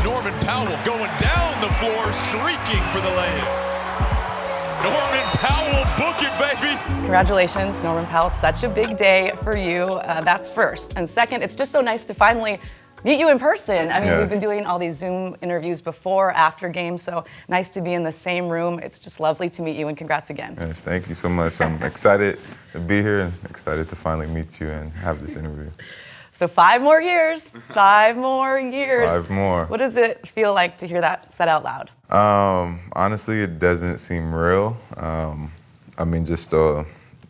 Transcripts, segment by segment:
Norman Powell going down the floor, streaking for the layup. Norman Powell, book it, baby. Congratulations, Norman Powell. Such a big day for you. That's first. And second, it's just so nice to finally meet you in person. I mean, Yes. We've been doing all these Zoom interviews before, after games, so nice to be in the same room. It's just lovely to meet you, and congrats again. Yes, thank you so much. I'm excited to be here and excited to finally meet you and have this interview. So 5 more years. 5 more years. 5 more. What does it feel like to hear that said out loud? Honestly, it doesn't seem real. I mean, just the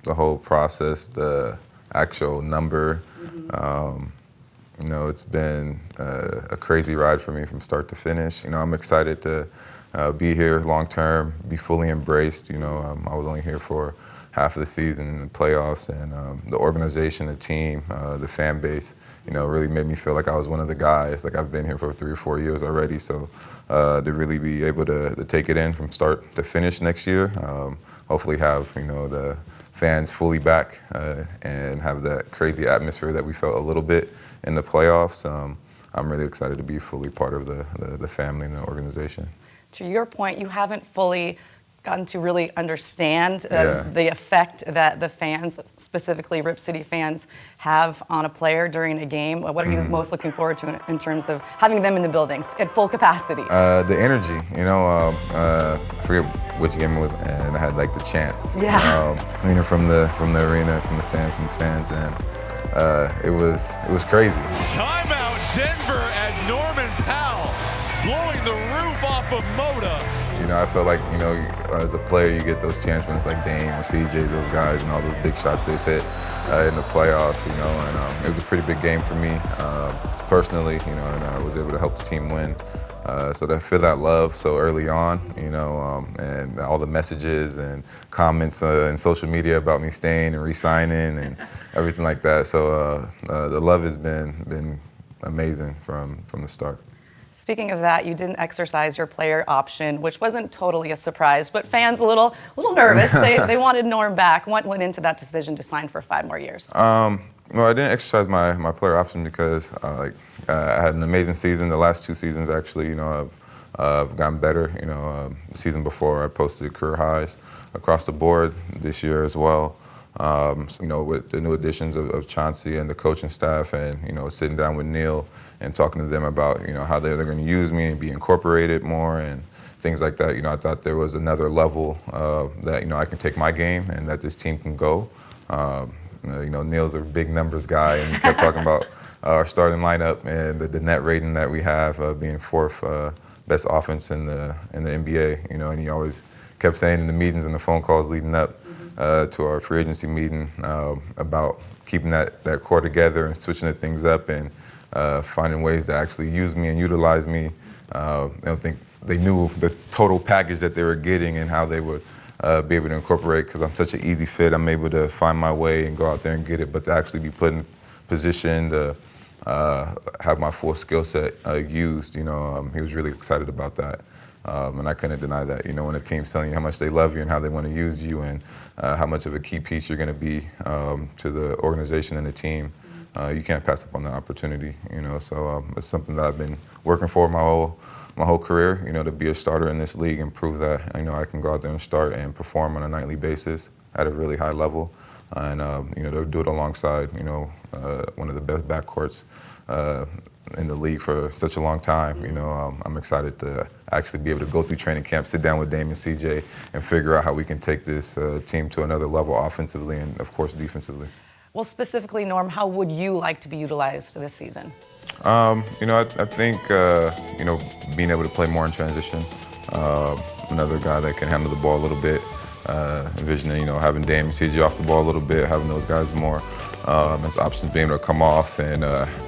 whole process, the actual number. It's been a crazy ride for me from start to finish. I'm excited to be here long term, be fully embraced. I was only here for half of the season in the playoffs, and the organization, the team, the fan base, really made me feel like I was one of the guys. Like I've been here for 3 or 4 years already, so to really be able to take it in from start to finish next year, hopefully have the fans fully back and have that crazy atmosphere that we felt a little bit in the playoffs. I'm really excited to be fully part of the family and the organization. To your point, you haven't fully gotten to really understand the effect that the fans, specifically Rip City fans, have on a player during a game. What are you most looking forward to in terms of having them in the building at full capacity? The energy, I forget which game it was, and I had like the chants. Yeah. From the arena, from the stand, from the fans, and it was crazy. Timeout Denver as Norman Powell blowing the roof off of Moda. I felt like, as a player, you get those chants when it's like Dame or CJ, those guys, and all those big shots they've hit in the playoffs, and it was a pretty big game for me personally, and I was able to help the team win. So to feel that love so early on, and all the messages and comments in social media about me staying and re-signing and everything like that. So the love has been amazing from the start. Speaking of that, you didn't exercise your player option, which wasn't totally a surprise, but fans a little nervous. They wanted Norm back. What went into that decision to sign for 5 more years? Well, I didn't exercise my player option because I had an amazing season. The last 2 seasons, actually, I've gotten better. The season before, I posted career highs across the board. This year as well. With the new additions of Chauncey and the coaching staff, and sitting down with Neil and talking to them about how they're going to use me and be incorporated more and things like that. I thought there was another level that I can take my game and that this team can go. Neil's a big numbers guy, and he kept talking about our starting lineup and the net rating that we have being 4th best offense in the NBA. And he always kept saying in the meetings and the phone calls leading up to our free agency meeting about keeping that core together and switching the things up and finding ways to actually use me and utilize me. I don't think they knew the total package that they were getting and how they would be able to incorporate, because I'm such an easy fit. I'm able to find my way and go out there and get it, but to actually be put in position to have my full skill set used, he was really excited about that. And I couldn't deny that. When a team's telling you how much they love you and how they want to use you and how much of a key piece you're going to be to the organization and the team, you can't pass up on that opportunity. So it's something that I've been working for my whole career. To be a starter in this league and prove that I can go out there and start and perform on a nightly basis at a really high level, and to do it alongside one of the best backcourts in the league for such a long time. I'm excited to actually be able to go through training camp, sit down with Dame and CJ, and figure out how we can take this team to another level offensively and, of course, defensively. Well, specifically, Norm, how would you like to be utilized this season? I think, being able to play more in transition, another guy that can handle the ball a little bit, envisioning, having Dame and CJ off the ball a little bit, having those guys more as options, being able to come off and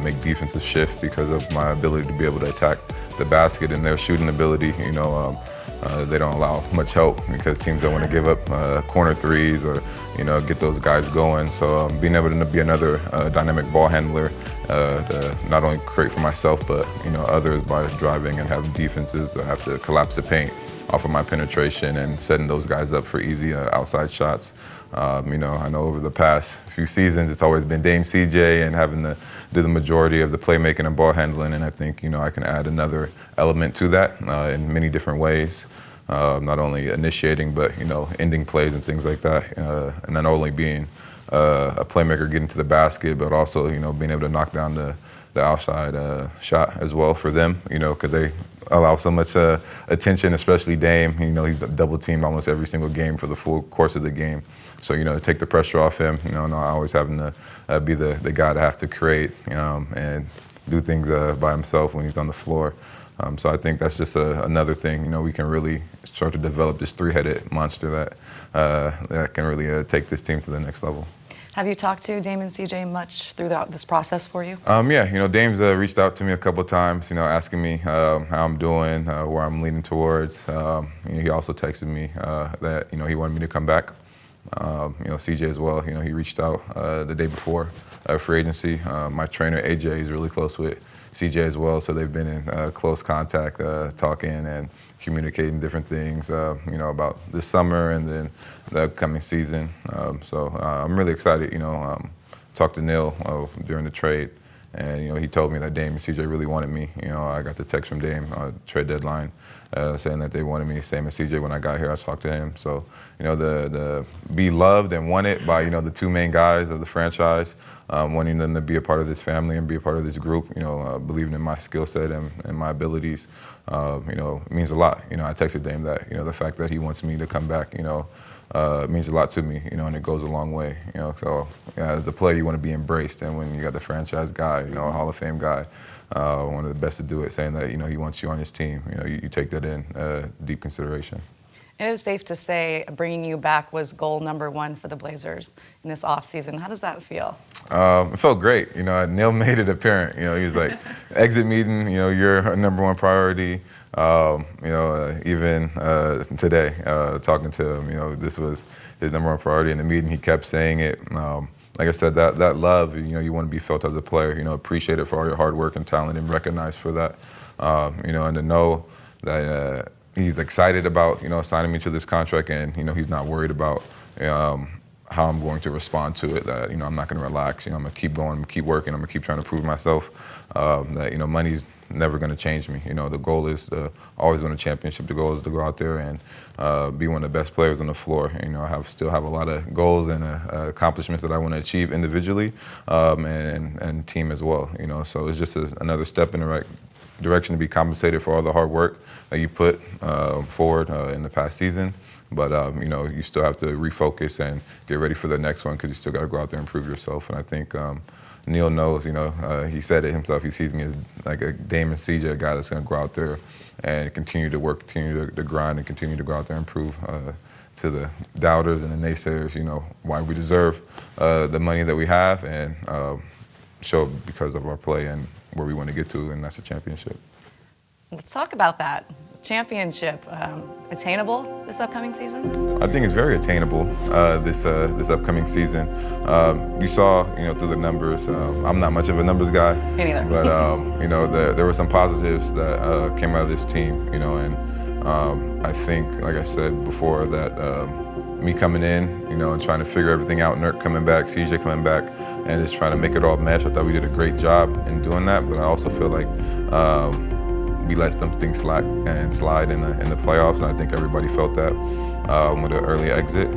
make defensive shift because of my ability to be able to attack the basket and their shooting ability. They don't allow much help because teams don't want to give up corner threes or get those guys going. So being able to be another dynamic ball handler to not only create for myself but others by driving and having defenses that have to collapse the paint off of my penetration and setting those guys up for easy outside shots. I know over the past few seasons it's always been Dame CJ and having to do the majority of the playmaking and ball handling, and I think I can add another element to that in many different ways. Not only initiating, but ending plays and things like that, and not only being a playmaker getting to the basket, but also being able to knock down the outside shot as well for them, because they allow so much attention, especially Dame. He's double teamed almost every single game for the full course of the game. So to take the pressure off him, not always having to be the guy to have to create and do things by himself when he's on the floor. So I think that's just another thing. We can really start to develop this three-headed monster that can really take this team to the next level. Have you talked to Dame and CJ much throughout this process for you? Yeah, Dame's reached out to me a couple of times, asking me how I'm doing, where I'm leaning towards. He also texted me that he wanted me to come back. CJ as well. He reached out the day before free agency. My trainer AJ is really close with CJ as well, so they've been in close contact, talking and communicating different things, about this summer and then the upcoming season. So I'm really excited. Talked to Neil during the trade, and he told me that Dame and CJ really wanted me. I got the text from Dame trade deadline saying that they wanted me, same as CJ when I got here. I talked to him. So the be loved and wanted by the two main guys of the franchise, wanting them to be a part of this family and be a part of this group. Believing in my skill set and my abilities. Means a lot. I texted Dame that the fact that he wants me to come back. Means a lot to me, and it goes a long way, So as a player, you want to be embraced, and when you got the franchise guy, a Hall of Fame guy, one of the best to do it, saying that he wants you on his team, you take that in deep consideration. It is safe to say bringing you back was goal number one for the Blazers in this offseason. How does that feel? It felt great. Neil made it apparent. He was like, exit meeting, you're our number one priority. Even today, talking to him, this was his number one priority in the meeting. He kept saying it. Like I said, that love, you want to be felt as a player, appreciated for all your hard work and talent and recognized for that. And to know that he's excited about, signing me to this contract, and, he's not worried about how I'm going to respond to it, that, I'm not going to relax. I'm going to keep going, I'm going to keep working, I'm going to keep trying to prove myself that, money's never going to change me. The goal is to always win a championship. The goal is to go out there and be one of the best players on the floor. I still have a lot of goals and accomplishments that I want to achieve individually and team as well. So it's just another step in the right direction to be compensated for all the hard work that you put forward in the past season. But, you still have to refocus and get ready for the next one, because you still got to go out there and prove yourself. And I think Neil knows, he said it himself. He sees me as like a Dame and CJ, a guy that's going to go out there and continue to work, continue to grind, and continue to go out there and prove to the doubters and the naysayers, why we deserve the money that we have, and show because of our play and where we want to get to, and that's a championship. Let's talk about that. Championship, attainable this upcoming season? I think it's very attainable this upcoming season. You saw, through the numbers. I'm not much of a numbers guy. Me neither. But there were some positives that came out of this team. And I think, like I said before, that me coming in, and trying to figure everything out, Nurk coming back, CJ coming back, and just trying to make it all mesh. I thought we did a great job in doing that. But I also feel like we let some things slack and slide in the playoffs, and I think everybody felt that with an early exit,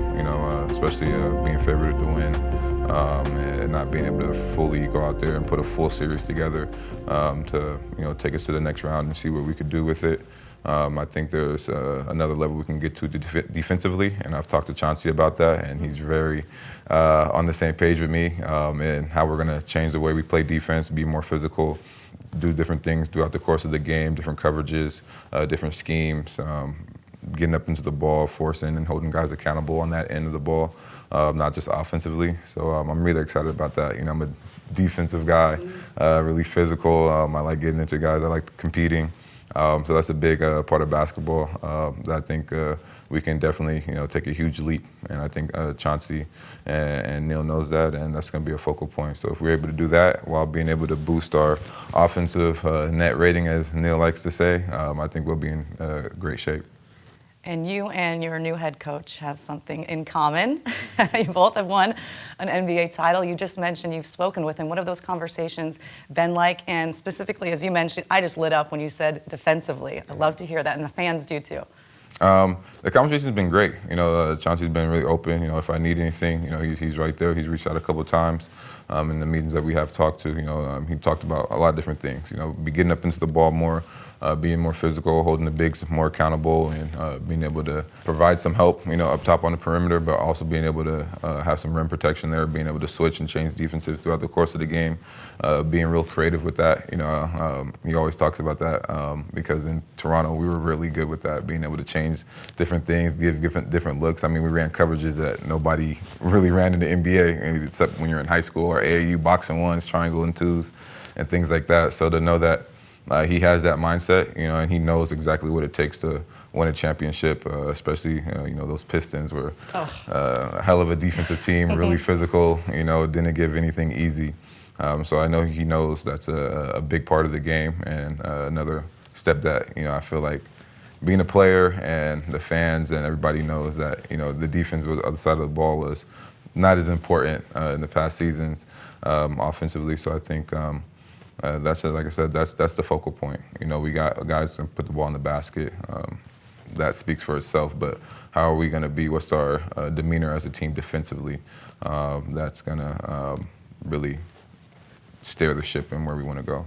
especially being favored to win and not being able to fully go out there and put a full series together to take us to the next round and see what we could do with it. I think there's another level we can get to defensively, and I've talked to Chauncey about that, and he's very on the same page with me and how we're going to change the way we play defense, be more physical, do different things throughout the course of the game, different coverages, different schemes, getting up into the ball, forcing and holding guys accountable on that end of the ball, not just offensively. So I'm really excited about that. I'm a defensive guy, really physical. I like getting into guys. I like competing. So that's a big part of basketball that I think we can definitely, take a huge leap. And I think Chauncey and Neil knows that, and that's going to be a focal point. So if we're able to do that while being able to boost our offensive net rating, as Neil likes to say, I think we'll be in great shape. And you and your new head coach have something in common. You both have won an NBA title. You just mentioned you've spoken with him. What have those conversations been like? And specifically, as you mentioned, I just lit up when you said defensively. I love to hear that, and the fans do too. The conversation's been great. Chauncey's been really open. If I need anything, he's right there. He's reached out a couple of times in the meetings that we have talked to. He talked about a lot of different things. Be getting up into the ball more, being more physical, holding the bigs more accountable, and being able to provide some help, up top on the perimeter, but also being able to have some rim protection there, being able to switch and change defenses throughout the course of the game, being real creative with that. He always talks about that because in Toronto we were really good with that, being able to change different things, give different looks. I mean, we ran coverages that nobody really ran in the NBA, except when you're in high school or AAU, boxing ones, triangle and twos, and things like that. So to know that he has that mindset, and he knows exactly what it takes to win a championship, especially, those Pistons were a hell of a defensive team, really physical, didn't give anything easy. So I know he knows that's a big part of the game, and another step that, I feel like being a player and the fans and everybody knows that, the defense was the other side of the ball was not as important in the past seasons offensively. So I think that's, like I said, that's the focal point. We got guys that put the ball in the basket. That speaks for itself, but how are we going to be? What's our demeanor as a team defensively? That's going to really steer the ship in where we want to go.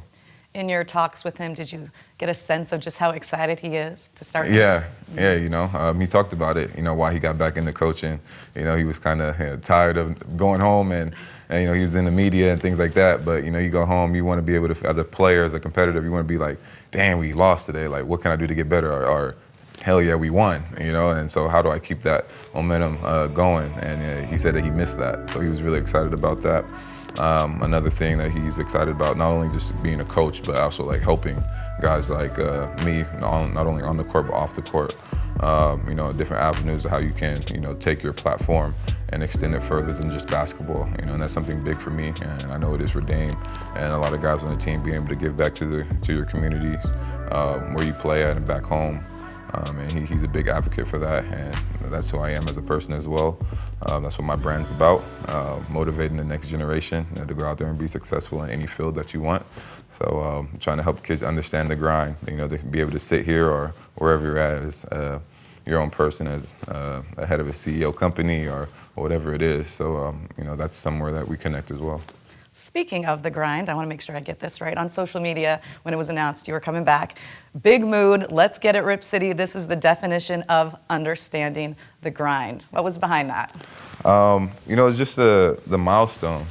In your talks with him, did you get a sense of just how excited he is to start Yeah, this? yeah, he talked about it, why he got back into coaching. He was kind of tired of going home and he was in the media and things like that. But, you go home, you want to be able to, as a player, as a competitor, you want to be like, damn, we lost today. Like, what can I do to get better? Or hell yeah, we won, And so how do I keep that momentum going? And he said that he missed that. So he was really excited about that. Another thing that he's excited about, not only just being a coach, but also like helping guys like me, not only on the court but off the court. Different avenues of how you can, take your platform and extend it further than just basketball. And that's something big for me, and I know it is for Dame and a lot of guys on the team, being able to give back to your communities where you play at and back home. And he's a big advocate for that, and that's who I am as a person as well. That's what my brand's about, motivating the next generation to go out there and be successful in any field that you want. So trying to help kids understand the grind, to be able to sit here or wherever you're at as your own person, as a head of a CEO company or whatever it is. So, that's somewhere that we connect as well. Speaking of the grind, I want to make sure I get this right. On social media, when it was announced you were coming back, big mood, let's get it, Rip City. This is the definition of understanding the grind. What was behind that? It's just the milestone.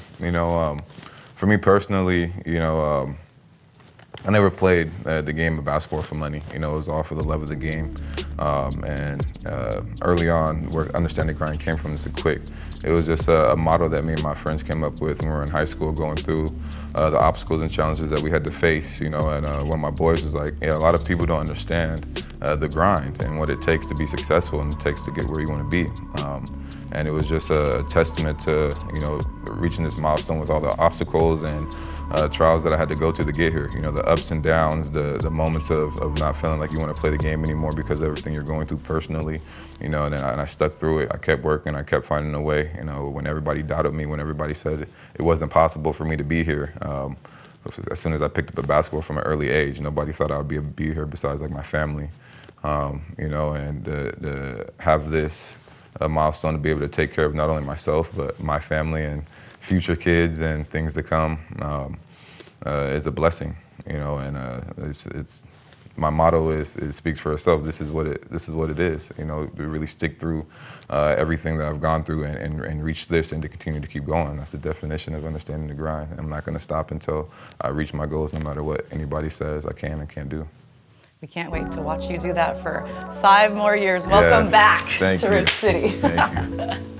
For me personally, I never played the game of basketball for money. It was all for the love of the game. And early on, where understanding the grind came from is quick. It was just a motto that me and my friends came up with when we were in high school, going through the obstacles and challenges that we had to face. And one of my boys was like, a lot of people don't understand the grind and what it takes to be successful and it takes to get where you want to be. And it was just a testament to, reaching this milestone with all the obstacles and trials that I had to go to get here. The ups and downs, the moments of not feeling like you want to play the game anymore because of everything you're going through personally. And I stuck through it. I kept working. I kept finding a way. When everybody doubted me, when everybody said it wasn't possible for me to be here. As soon as I picked up a basketball from an early age, nobody thought I would be able to be here besides like my family. And to have this milestone to be able to take care of not only myself but my family and future kids and things to come is a blessing. And it's my motto is it speaks for itself. This is what it is. To really stick through everything that I've gone through and reach this and to continue to keep going. That's the definition of understanding the grind. I'm not going to stop until I reach my goals, no matter what anybody says I can and can't do. We can't wait to watch you do that for 5 more years. Welcome back to Rip City. Thank you.